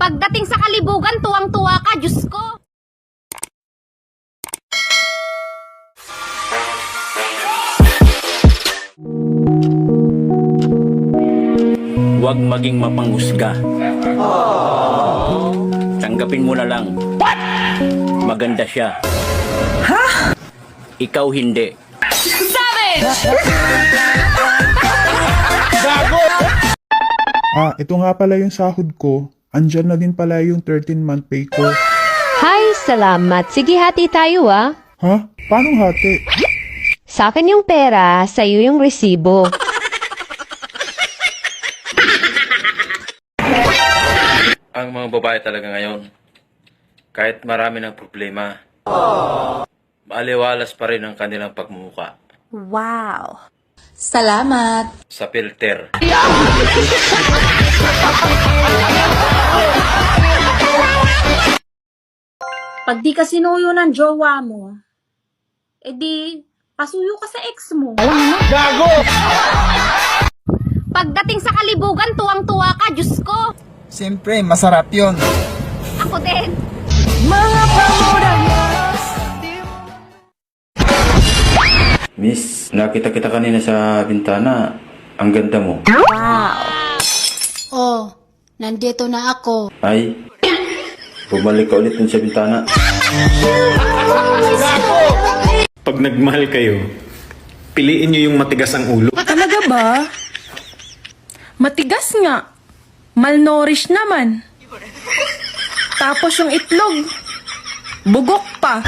Pagdating sa kalibugan, tuwang-tuwa ka, Diyos ko. Huwag maging mapanghusga. Tanggapin mo na lang. Maganda siya. Ha? Ikaw hindi. Ito nga pala yung sahod ko. Andyan na din pala yung 13-month pay ko. Hi, salamat. Sige, hati tayo ah. Ha? Paano hati? Sa akin yung pera, sa'yo yung resibo. Ang mga babae talaga ngayon, kahit marami ng problema, maaliwalas pa rin ang kanilang pagmumuka Wow. Salamat. sa filter. Pag di ka sinuyo ng jowa mo, edi pasuyo ka sa ex mo. Gago! Pagdating sa kalibugan, tuwang-tuwa ka, Diyos ko. Siyempre, masarap yun. Ako din. Miss, nakita kita kanina sa bintana. Ang ganda mo. Oh, nandito na ako. Ay, bumalik ka ulit dun sa bintana. Pag nagmahal kayo, piliin nyo yung matigas ang ulo. Talaga ba? Matigas nga. Malnourished naman. Tapos yung itlog, bugok pa.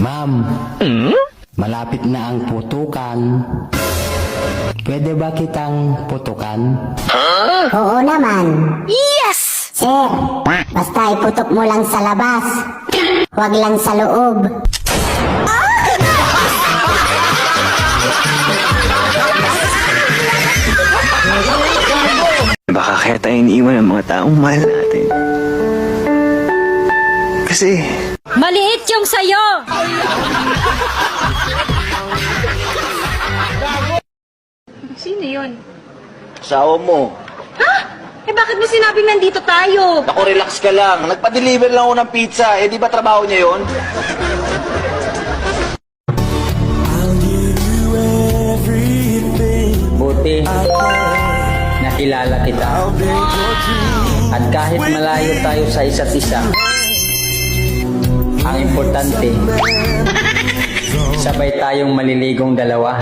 Ma'am, malapit na ang putukan. Pwede ba kitang putukan? Oo naman. Yes! Sir, basta iputok mo lang sa labas. Huwag lang sa loob. Baka kaya tayo iniiwan ng mga taong mahal natin. Kasi, Maliit yung sayo! Sino yun? asawa mo. Eh bakit mo sinabing nandito tayo? Ako, relax ka lang. Nagpa-deliver lang ako ng pizza. Eh, di ba trabaho niya yun? Buti, nakilala kita. At kahit malayo tayo sa isa't isa, ang importante, sabay tayong maliligong dalawa.